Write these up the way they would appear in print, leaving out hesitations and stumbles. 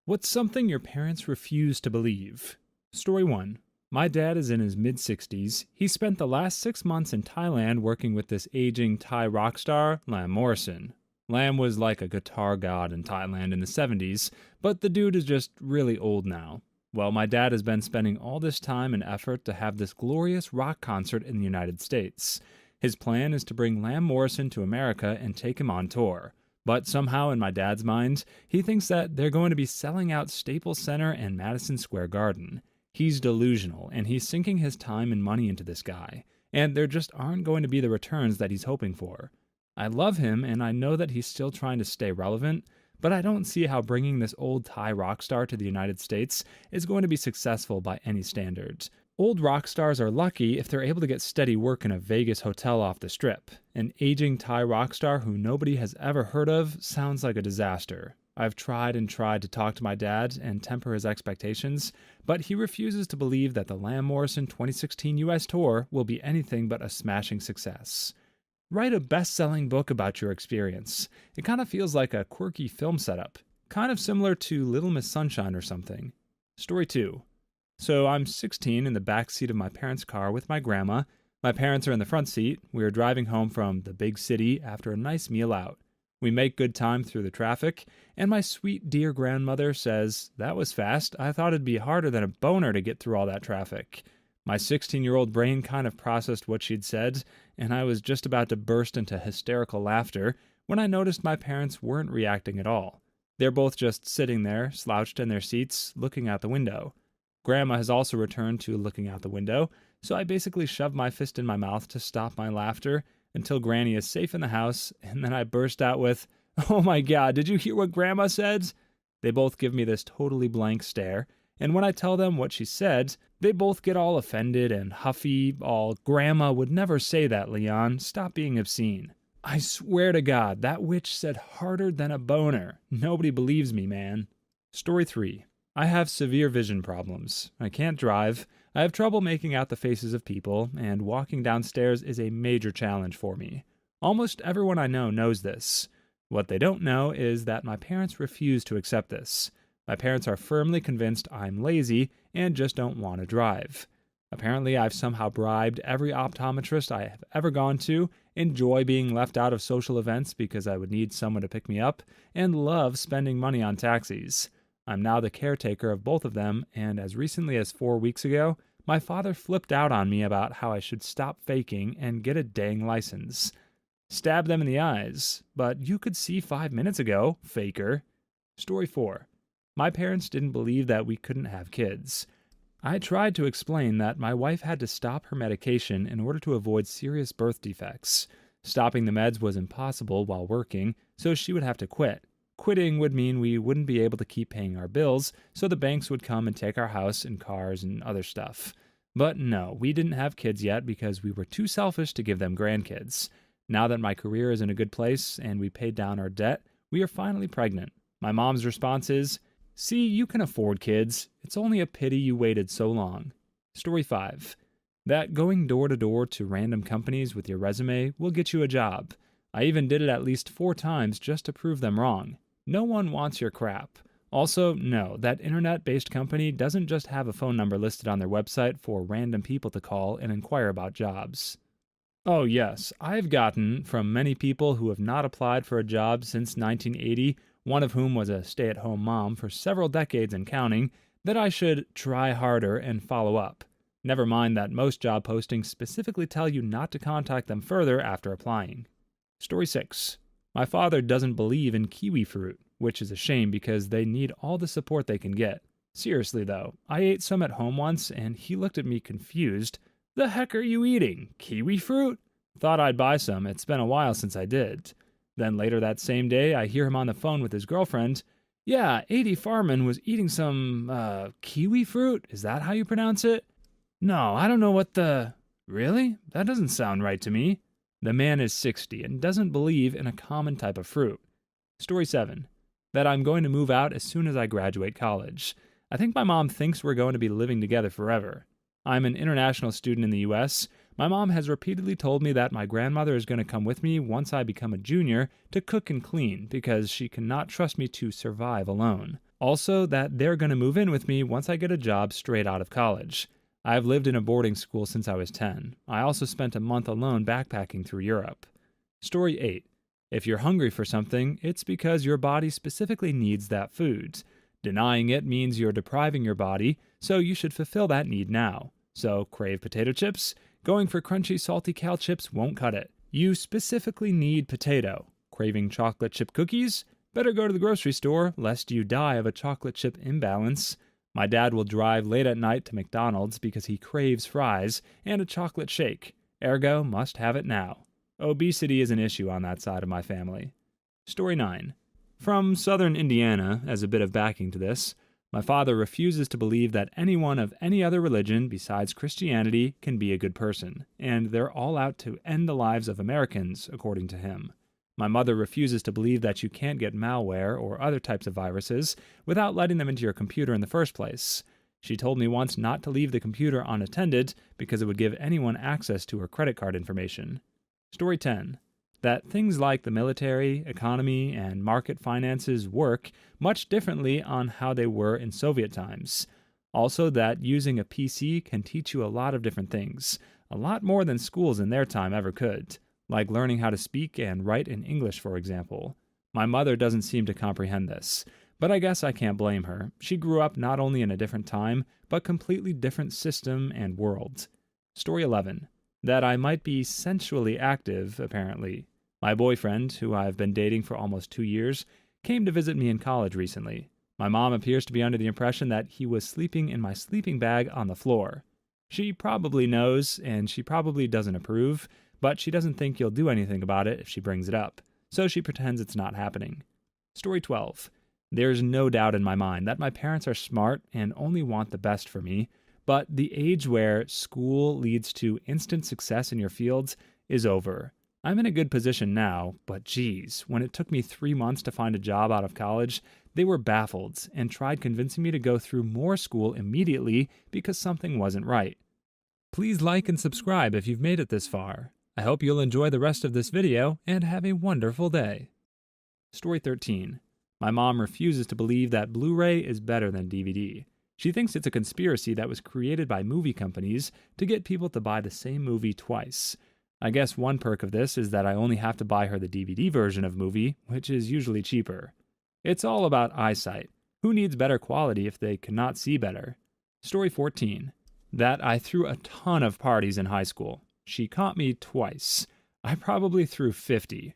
What's something your parents refuse to believe? Story 1. My dad is in his mid 60s. He spent the last 6 months in Thailand working with this aging Thai rock star, Lam Morrison. Lam was like a guitar god in Thailand in the 70s, but the dude is just really old now. Well, my dad has been spending all this time and effort to have this glorious rock concert in the United States. His plan is to bring Lam Morrison to America and take him on tour. But somehow, in my dad's mind, he thinks that they're going to be selling out Staples Center and Madison Square Garden. He's delusional, and he's sinking his time and money into this guy, and there just aren't going to be the returns that he's hoping for. I love him, and I know that he's still trying to stay relevant, but I don't see how bringing this old Thai rock star to the United States is going to be successful by any standards. Old rock stars are lucky if they're able to get steady work in a Vegas hotel off the strip. An aging Thai rock star who nobody has ever heard of sounds like a disaster. I've tried and tried to talk to my dad and temper his expectations, but he refuses to believe that the Lam Morrison 2016 US tour will be anything but a smashing success. Write a best-selling book about your experience. It kind of feels like a quirky film setup, kind of similar to Little Miss Sunshine or something. Story 2. So I'm 16 in the back seat of my parents' car with my grandma. My parents are in the front seat. We are driving home from the big city after a nice meal out. We make good time through the traffic, and my sweet dear grandmother says, "That was fast. I thought it'd be harder than a boner to get through all that traffic." My 16-year-old brain kind of processed what she'd said, and I was just about to burst into hysterical laughter when I noticed my parents weren't reacting at all. They're both just sitting there, slouched in their seats, looking out the window. Grandma has also returned to looking out the window, so I basically shove my fist in my mouth to stop my laughter until Granny is safe in the house, and then I burst out with, "Oh my God, did you hear what Grandma said?" They both give me this totally blank stare, and when I tell them what she said, they both get all offended and huffy, all, "Grandma would never say that, Leon. Stop being obscene." I swear to God, that witch said harder than a boner. Nobody believes me, man. Story 3. I have severe vision problems. I can't drive. I have trouble making out the faces of people, and walking downstairs is a major challenge for me. Almost everyone I know knows this. What they don't know is that my parents refuse to accept this. My parents are firmly convinced I'm lazy and just don't want to drive. Apparently, I've somehow bribed every optometrist I have ever gone to, enjoy being left out of social events because I would need someone to pick me up, and love spending money on taxis. I'm now the caretaker of both of them, and as recently as 4 weeks ago, my father flipped out on me about how I should stop faking and get a dang license. Stab them in the eyes. But you could see 5 minutes ago, faker. Story 4. My parents didn't believe that we couldn't have kids. I tried to explain that my wife had to stop her medication in order to avoid serious birth defects. Stopping the meds was impossible while working, so she would have to quit. Quitting would mean we wouldn't be able to keep paying our bills, so the banks would come and take our house and cars and other stuff. But no, we didn't have kids yet because we were too selfish to give them grandkids. Now that my career is in a good place and we paid down our debt, we are finally pregnant. My mom's response is, "See, you can afford kids. It's only a pity you waited so long." Story 5. That going door to door to random companies with your resume will get you a job. I even did it at least 4 times just to prove them wrong. No one wants your crap. Also, no, that internet-based company doesn't just have a phone number listed on their website for random people to call and inquire about jobs. Oh yes, I've gotten, from many people who have not applied for a job since 1980, one of whom was a stay-at-home mom for several decades and counting, that I should try harder and follow up. Never mind that most job postings specifically tell you not to contact them further after applying. Story 6. My father doesn't believe in kiwi fruit, which is a shame because they need all the support they can get. Seriously though, I ate some at home once and he looked at me confused. "The heck are you eating? Kiwi fruit?" Thought I'd buy some, it's been a while since I did. Then later that same day, I hear him on the phone with his girlfriend. "Yeah, 80 Farman was eating some, kiwi fruit? Is that how you pronounce it?" "No, I don't know what the..." "Really? That doesn't sound right to me." The man is 60 and doesn't believe in a common type of fruit. Story 7. That I'm going to move out as soon as I graduate college. I think my mom thinks we're going to be living together forever. I'm an international student in the US. My mom has repeatedly told me that my grandmother is going to come with me once I become a junior to cook and clean because she cannot trust me to survive alone. Also, that they're going to move in with me once I get a job straight out of college. I've lived in a boarding school since I was 10. I also spent a month alone backpacking through Europe. Story 8. If you're hungry for something, it's because your body specifically needs that food. Denying it means you're depriving your body, so you should fulfill that need now. So, crave potato chips? Going for crunchy, salty Cal chips won't cut it. You specifically need potato. Craving chocolate chip cookies? Better go to the grocery store, lest you die of a chocolate chip imbalance. My dad will drive late at night to McDonald's because he craves fries and a chocolate shake. Ergo, must have it now. Obesity is an issue on that side of my family. Story 9. From southern Indiana, as a bit of backing to this, my father refuses to believe that anyone of any other religion besides Christianity can be a good person, and they're all out to end the lives of Americans, according to him. My mother refuses to believe that you can't get malware or other types of viruses without letting them into your computer in the first place. She told me once not to leave the computer unattended because it would give anyone access to her credit card information. Story 10. That things like the military, economy, and market finances work much differently on how they were in Soviet times. Also that using a PC can teach you a lot of different things, a lot more than schools in their time ever could, like learning how to speak and write in English, for example. My mother doesn't seem to comprehend this, but I guess I can't blame her. She grew up not only in a different time, but completely different system and world. Story 11. That I might be sensually active, apparently. My boyfriend, who I've been dating for almost 2 years, came to visit me in college recently. My mom appears to be under the impression that he was sleeping in my sleeping bag on the floor. She probably knows, and she probably doesn't approve, but she doesn't think you'll do anything about it if she brings it up, so she pretends it's not happening. Story 12. There's no doubt in my mind that my parents are smart and only want the best for me, but the age where school leads to instant success in your fields is over. I'm in a good position now, but geez, when it took me 3 months to find a job out of college, they were baffled and tried convincing me to go through more school immediately because something wasn't right. Please like and subscribe if you've made it this far. I hope you'll enjoy the rest of this video and have a wonderful day. Story 13. My mom refuses to believe that Blu-ray is better than DVD. She thinks it's a conspiracy that was created by movie companies to get people to buy the same movie twice. I guess one perk of this is that I only have to buy her the DVD version of movie, which is usually cheaper. It's all about eyesight. Who needs better quality if they cannot see better? Story 14. That I threw a ton of parties in high school. She caught me twice. I probably threw 50.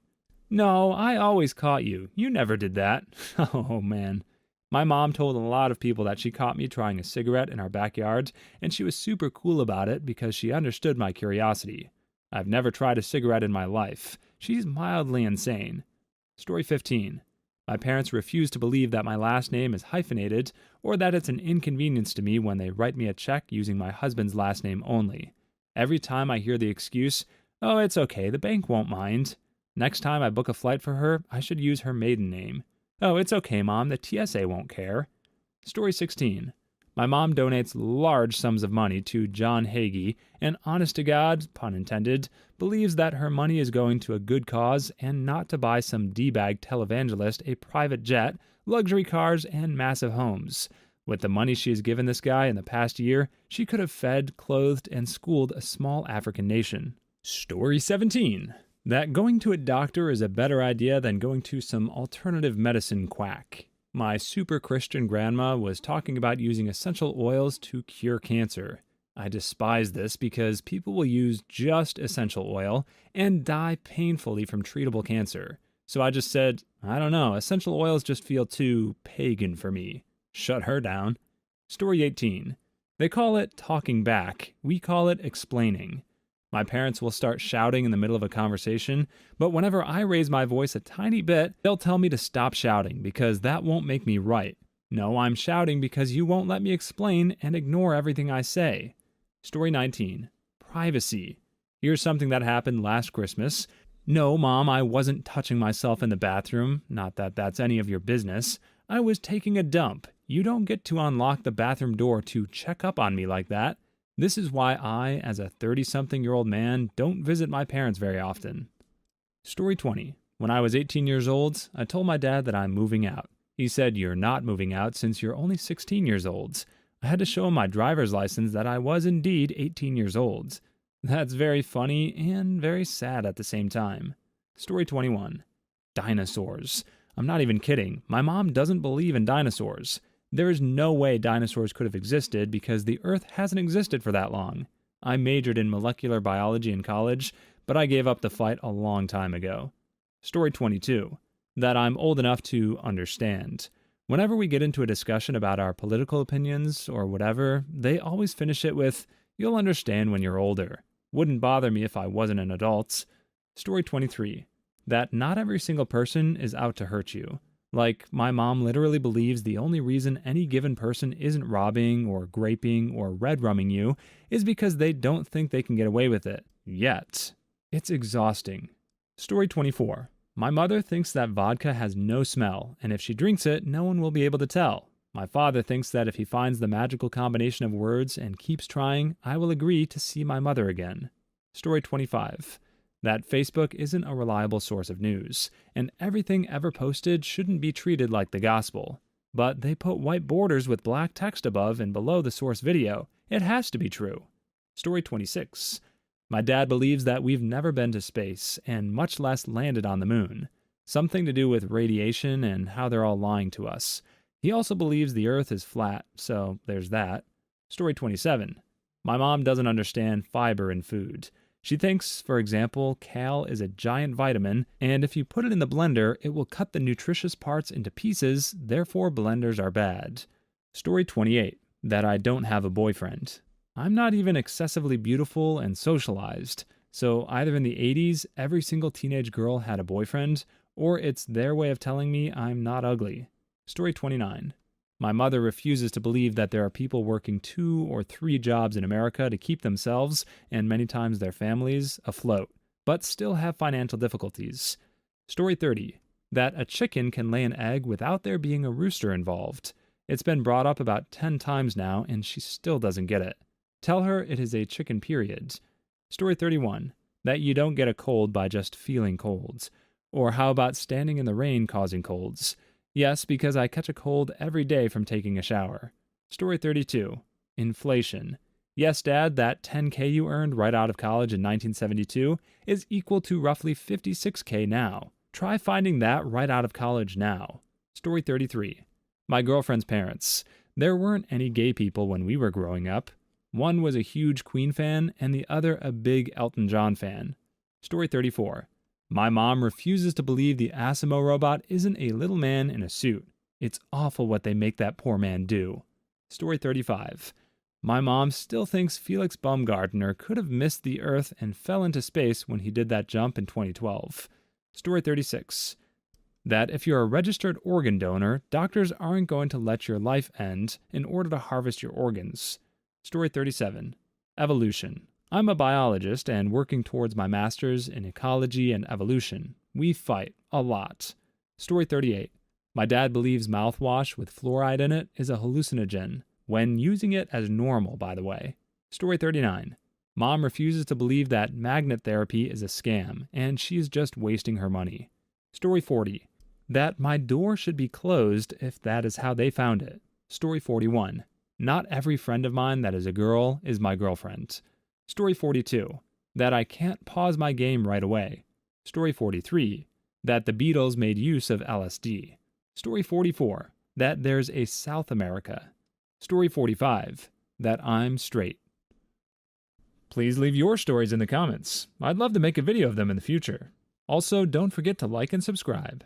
No, I always caught you. You never did that. Oh, man. My mom told a lot of people that she caught me trying a cigarette in our backyard, and she was super cool about it because she understood my curiosity. I've never tried a cigarette in my life. She's mildly insane. Story 15. My parents refuse to believe that my last name is hyphenated or that it's an inconvenience to me when they write me a check using my husband's last name only. Every time I hear the excuse, "Oh, it's okay, the bank won't mind." Next time I book a flight for her, I should use her maiden name. "Oh, it's okay, Mom, the TSA won't care." Story 16. My mom donates large sums of money to John Hagee, and honest to God, pun intended, believes that her money is going to a good cause and not to buy some D-bag televangelist a private jet, luxury cars, and massive homes. With the money she has given this guy in the past year, she could have fed, clothed, and schooled a small African nation. Story 17. That going to a doctor is a better idea than going to some alternative medicine quack. My super Christian grandma was talking about using essential oils to cure cancer. I despise this because people will use just essential oil and die painfully from treatable cancer. So I just said, I don't know, essential oils just feel too pagan for me. Shut her down. Story 18. They call it talking back. We call it explaining. My parents will start shouting in the middle of a conversation, but whenever I raise my voice a tiny bit, they'll tell me to stop shouting because that won't make me right. No, I'm shouting because you won't let me explain and ignore everything I say. Story 19. Privacy. Here's something that happened last Christmas. No, Mom, I wasn't touching myself in the bathroom. Not that that's any of your business. I was taking a dump. You don't get to unlock the bathroom door to check up on me like that. This is why I, as a 30-something-year-old man, don't visit my parents very often. Story 20. When I was 18 years old, I told my dad that I'm moving out. He said you're not moving out since you're only 16 years old. I had to show him my driver's license that I was indeed 18 years old. That's very funny and very sad at the same time. Story 21. Dinosaurs. I'm not even kidding. My mom doesn't believe in dinosaurs. There is no way dinosaurs could have existed because the Earth hasn't existed for that long. I majored in molecular biology in college, but I gave up the fight a long time ago. Story 22. That I'm old enough to understand. Whenever we get into a discussion about our political opinions or whatever, they always finish it with, "You'll understand when you're older. Wouldn't bother me if I wasn't an adult." Story 23. That not every single person is out to hurt you. Like, my mom literally believes the only reason any given person isn't robbing or graping or red rumming you is because they don't think they can get away with it. Yet. It's exhausting. Story 24. My mother thinks that vodka has no smell, and if she drinks it, no one will be able to tell. My father thinks that if he finds the magical combination of words and keeps trying, I will agree to see my mother again. Story 25. That Facebook isn't a reliable source of news, and everything ever posted shouldn't be treated like the gospel. But they put white borders with black text above and below the source video. It has to be true. Story 26. My dad believes that we've never been to space, and much less landed on the moon. Something to do with radiation and how they're all lying to us. He also believes the Earth is flat, so there's that. Story 27. My mom doesn't understand fiber in food. She thinks, for example, kale is a giant vitamin, and if you put it in the blender, it will cut the nutritious parts into pieces, therefore blenders are bad. Story 28. That I don't have a boyfriend. I'm not even excessively beautiful and socialized, so either in the 80s, every single teenage girl had a boyfriend, or it's their way of telling me I'm not ugly. Story 29. My mother refuses to believe that there are people working 2 or 3 jobs in America to keep themselves, and many times their families, afloat, but still have financial difficulties. Story 30. That a chicken can lay an egg without there being a rooster involved. It's been brought up about 10 times now, and she still doesn't get it. Tell her it is a chicken period. Story 31. That you don't get a cold by just feeling colds. Or how about standing in the rain causing colds? Yes, because I catch a cold every day from taking a shower. Story 32. Inflation. Yes, Dad, that $10K you earned right out of college in 1972 is equal to roughly $56K now. Try finding that right out of college now. Story 33. My girlfriend's parents. There weren't any gay people when we were growing up. One was a huge Queen fan and the other a big Elton John fan. Story 34. My mom refuses to believe the Asimo robot isn't a little man in a suit. It's awful what they make that poor man do. Story 35. My mom still thinks Felix Baumgartner could have missed the Earth and fell into space when he did that jump in 2012. Story 36. That if you're a registered organ donor, doctors aren't going to let your life end in order to harvest your organs. Story 37. Evolution. I'm a biologist and working towards my master's in ecology and evolution. We fight a lot. Story 38. My dad believes mouthwash with fluoride in it is a hallucinogen, when using it as normal, by the way. Story 39. Mom refuses to believe that magnet therapy is a scam, and she's just wasting her money. Story 40. That my door should be closed if that is how they found it. Story 41. Not every friend of mine that is a girl is my girlfriend. Story 42. That I can't pause my game right away. Story 43. That the Beatles made use of LSD. Story 44. That there's a South America. Story 45. That I'm straight. Please leave your stories in the comments. I'd love to make a video of them in the future. Also, don't forget to like and subscribe.